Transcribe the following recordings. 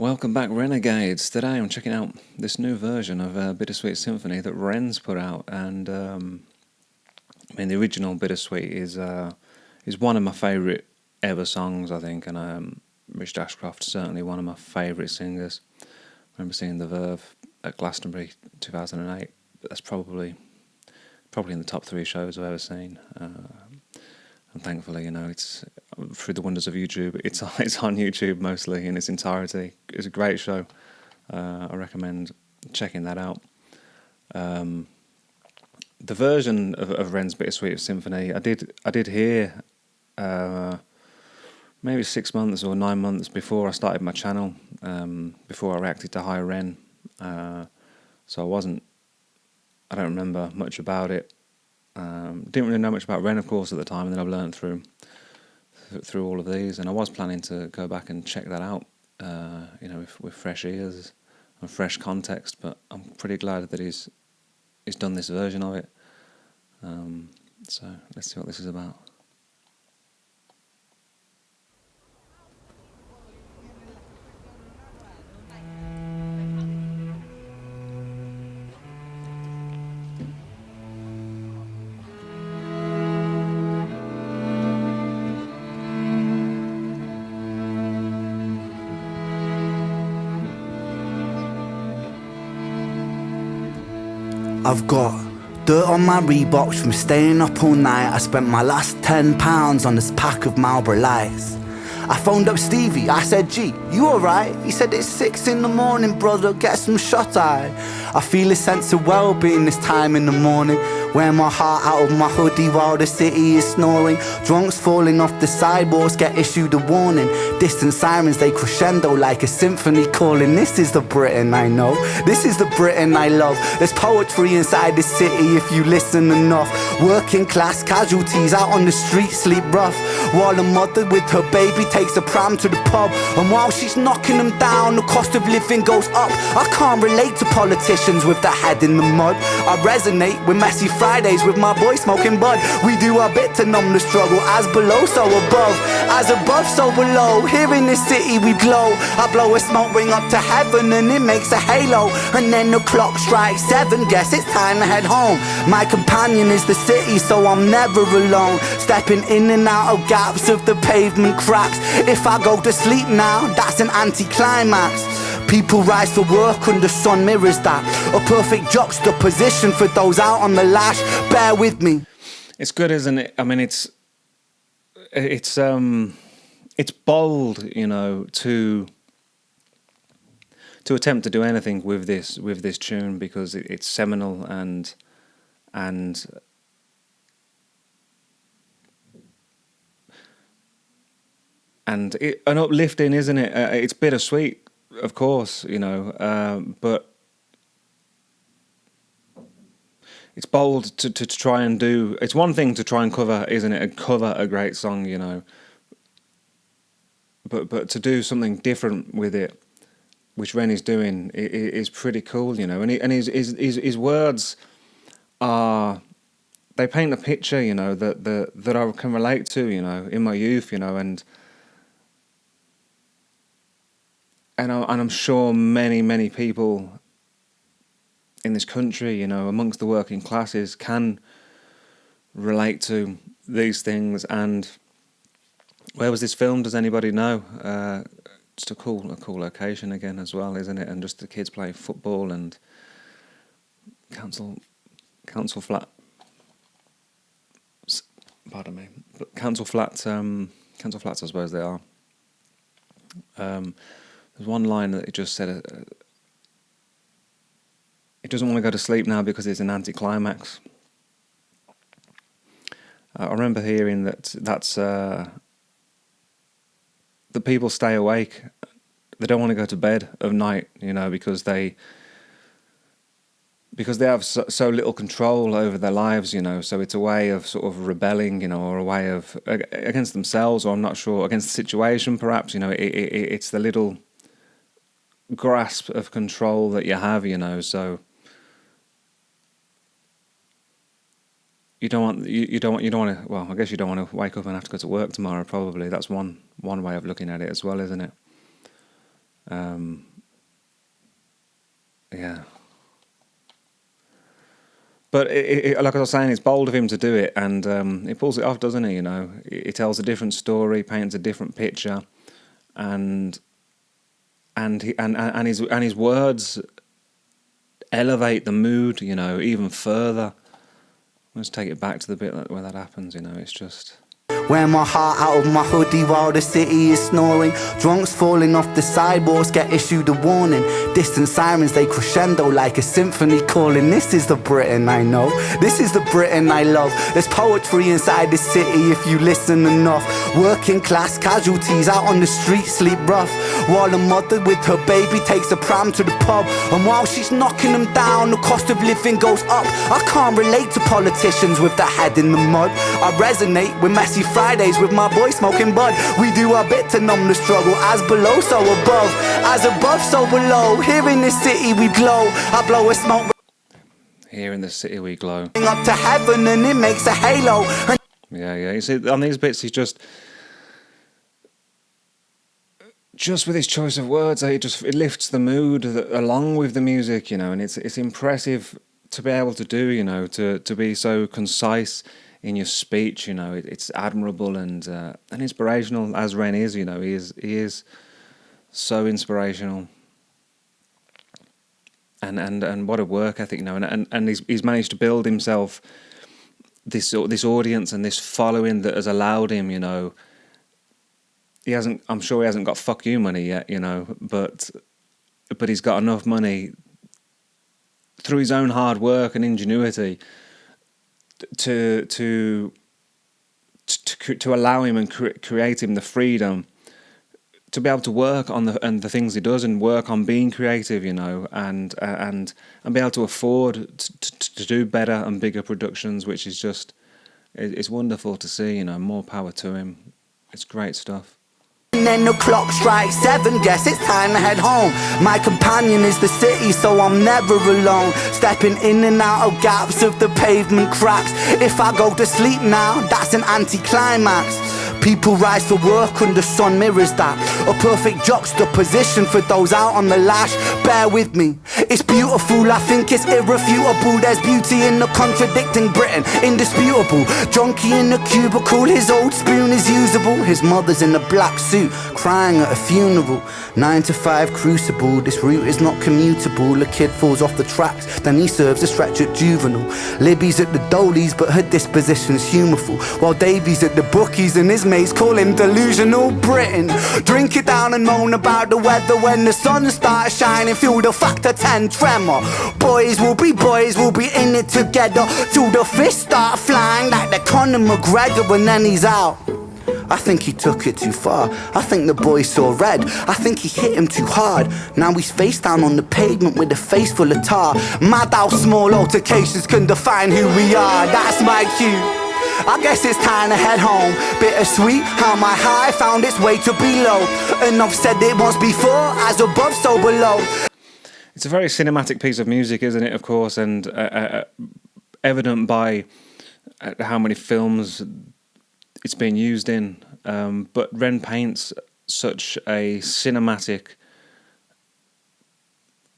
Welcome back, Renegades. Today I'm checking out this new version of Bittersweet Symphony that Ren's put out, and the original Bittersweet is one of my favourite ever songs, I think, and Rich Ashcroft's certainly one of my favourite singers. I remember seeing the Verve at Glastonbury 2008. That's probably in the top 3 shows I've ever seen. And thankfully, it's through the wonders of YouTube. It's on YouTube mostly in its entirety. It's a great show. I recommend checking that out. The version of Ren's Bittersweet Symphony, I did hear maybe 6 months or 9 months before I started my channel. Before I reacted to Hi Ren, so I don't remember much about it. Didn't really know much about Ren, of course, at the time, and then I've learned through all of these, and I was planning to go back and check that out, with fresh ears and fresh context. But I'm pretty glad that he's done this version of it. So let's see what this is about. I've got dirt on my Reeboks from staying up all night. I spent my last £10 on this pack of Marlboro Lights. I phoned up Stevie, I said, "G, you alright?" He said, "It's 6 in the morning, brother, get some shut-eye." I feel a sense of well-being this time in the morning. Wear my heart out of my hoodie while the city is snoring. Drunks falling off the sidewalks get issued a warning. Distant sirens, they crescendo like a symphony calling. This is the Britain I know, this is the Britain I love. There's poetry inside the city if you listen enough. Working class casualties out on the street sleep rough, while a mother with her baby takes a pram to the pub. And while she's knocking them down, the cost of living goes up. I can't relate to politicians with their head in the mud. I resonate with messy Fridays with my boy smoking bud. We do our bit to numb the struggle, as below so above, as above so below. Here in this city we glow. I blow a smoke ring up to heaven and it makes a halo. And then the clock strikes 7, guess it's time to head home. My companion is the city, so I'm never alone. Stepping in and out of gaps of the pavement cracks. If I go to sleep now, that's an anticlimax. People rise to work and the sun mirrors that. A perfect juxtaposition for those out on the lash. Bear with me. It's good, isn't it? I mean, it's bold, to attempt to do anything with this tune, because it's seminal and uplifting, isn't it? It's bittersweet, of course, but it's bold to try and do. It's one thing to try and cover, isn't it? Cover a great song, but to do something different with it, which Ren is doing, is pretty cool, And his words they paint a picture, that I can relate to, in my youth, and I'm sure many people in this country, amongst the working classes, can relate to these things. And where was this filmed? Does anybody know? Just a cool location again as well, isn't it? And just the kids playing football and council flat. Pardon me, but council flats. Council flats, I suppose they are. There's one line that it just said. It doesn't want to go to sleep now because it's an anticlimax. I remember hearing that's the people stay awake. They don't want to go to bed of night, because they have so little control over their lives, So it's a way of sort of rebelling, or a way of against themselves, or I'm not sure, against the situation, perhaps. It's the little grasp of control that you have, So you don't want to. Well, I guess you don't want to wake up and have to go to work tomorrow. Probably that's one way of looking at it as well, isn't it? Yeah. But like I was saying, it's bold of him to do it, and he pulls it off, doesn't he? You know, he tells a different story, paints a different picture, and his words elevate the mood, you know, even further. Let's take it back to the bit where that happens. You know, it's just. Wear my heart out of my hoodie while the city is snoring. Drunks falling off the sidewalks get issued a warning. Distant sirens, they crescendo like a symphony calling. This is the Britain I know, this is the Britain I love. There's poetry inside the city if you listen enough. Working class casualties out on the street sleep rough, while a mother with her baby takes a pram to the pub. And while she's knocking them down, the cost of living goes up. I can't relate to politicians with their head in the mud. I resonate with messy Fridays with my boy smoking bud. We do our bit to numb the struggle. As below, so above. As above, so below. Here in the city we glow. I blow a smoke. Here in the city we glow. Up to heaven and it makes a halo. Yeah. You see, on these bits, he's just with his choice of words, it lifts the mood along with the music, you know, and it's impressive to be able to do, you know, to be so concise in your speech, you know. It's admirable and inspirational, as Ren is, you know. He is so inspirational, and what a work ethic, you know. And he's managed to build himself this audience and this following that has allowed him, you know. I'm sure he hasn't got fuck you money yet, you know, but he's got enough money through his own hard work and ingenuity to allow him and create him the freedom to be able to work on the things he does and work on being creative, you know, and be able to afford to do better and bigger productions, which is just, it's wonderful to see, you know. More power to him. It's great stuff. And then the clock strikes 7, guess it's time to head home. My companion is the city, so I'm never alone. Stepping in and out of gaps of the pavement cracks. If I go to sleep now, that's an anticlimax. People rise for work and the sun mirrors that. A perfect juxtaposition for those out on the lash. Bear with me, it's beautiful, I think it's irrefutable. There's beauty in the contradicting Britain, indisputable. Junkie in the cubicle, his old spoon is usable. His mother's in a black suit, crying at a funeral. 9 to 5 crucible, this route is not commutable. A kid falls off the tracks, then he serves a stretch at juvenile. Libby's at the Dolies, but her disposition's humorful, while Davy's at the bookies and his mates call him delusional Britain. Drink it down and moan about the weather when the sun starts shining. Feel the factor 10 tremor. Boys will be in it together till the fists start flying like the Conor McGregor, and then he's out. I think he took it too far. I think the boy saw red. I think he hit him too hard. Now he's face down on the pavement with a face full of tar. Mad how small altercations can define who we are. That's my cue. I guess it's time to head home. Bittersweet how my high found its way to below. And I've said it once before, as above so below. It's a very cinematic piece of music, isn't it, of course, and evident by how many films it's been used in. But Ren paints such a cinematic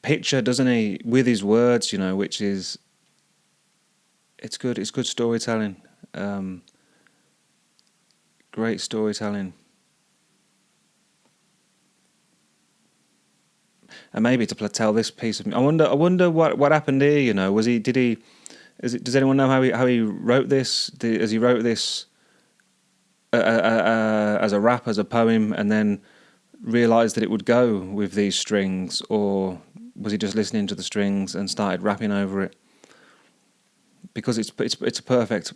picture, doesn't he, with his words, you know, which is, it's good storytelling. Great storytelling. And maybe to tell this piece of, I wonder what happened here. You know, does anyone know how he wrote this? As he wrote this as a rap, as a poem, and then realised that it would go with these strings, or was he just listening to the strings and started rapping over it? Because it's a perfect,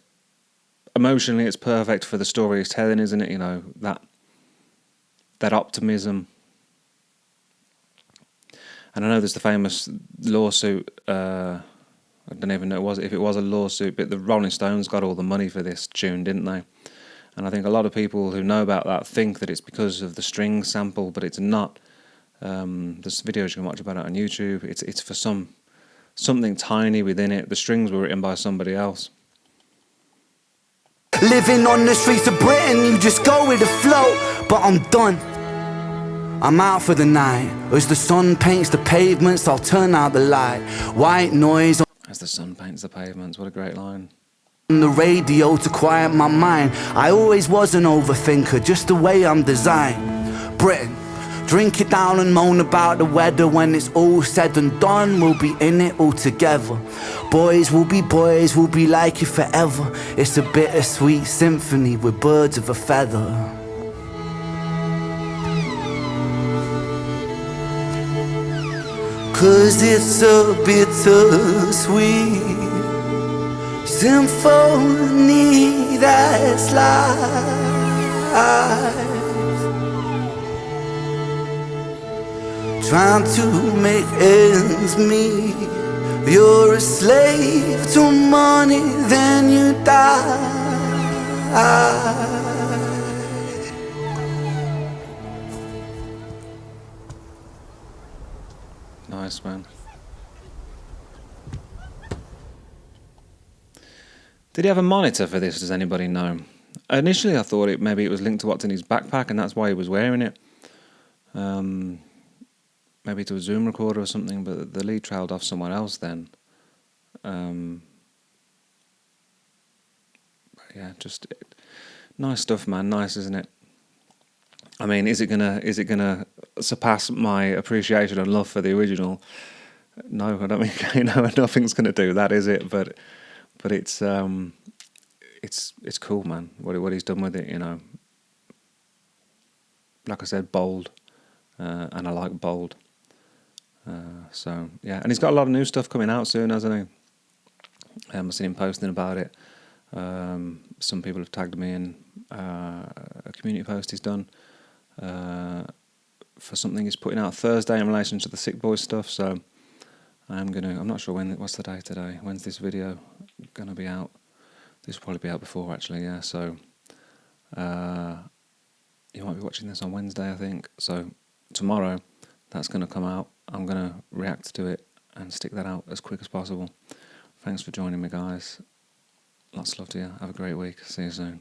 emotionally, it's perfect for the story he's telling, isn't it? You know, that optimism. And I know there's the famous lawsuit. I don't even know if it was a lawsuit, but the Rolling Stones got all the money for this tune, didn't they? And I think a lot of people who know about that think that it's because of the string sample, but it's not. There's videos you can watch about it on YouTube. It's for something tiny within it. The strings were written by somebody else. Living on the streets of Britain, you just go with the flow. But I'm done. I'm out for the night. As the sun paints the pavements, I'll turn out the light. White noise As the sun paints the pavements, what a great line. on the radio to quiet my mind. I always was an overthinker, just the way I'm designed. Britain, drink it down and moan about the weather. When it's all said and done, we'll be in it all together. Boys, we'll be like it forever. It's a bittersweet symphony with birds of a feather. Cause it's a bittersweet symphony that's life. Trying to make ends meet. You're a slave to money, then you die. Nice, man. Did he have a monitor for this? Does anybody know? Initially, I thought maybe it was linked to what's in his backpack, and that's why he was wearing it. Maybe to a Zoom recorder or something, but the lead trailed off somewhere else then. Yeah, just nice stuff, man. Nice, isn't it? I mean, is it gonna surpass my appreciation and love for the original? No, I don't think nothing's gonna do that, is it? But it's cool, man. What he's done with it, you know. Like I said, bold, and I like bold. So yeah, and he's got a lot of new stuff coming out soon, hasn't he? I've seen him posting about it. Some people have tagged me in a community post he's done for something he's putting out Thursday in relation to the Sick Boys stuff. So I'm not sure what's the day today. When's this video gonna be out? This will probably be out before, actually. Yeah. So you might be watching this on Wednesday, I think. So tomorrow, that's gonna come out. I'm gonna react to it and stick that out as quick as possible. Thanks for joining me, guys. Lots of love to you. Have a great week. See you soon.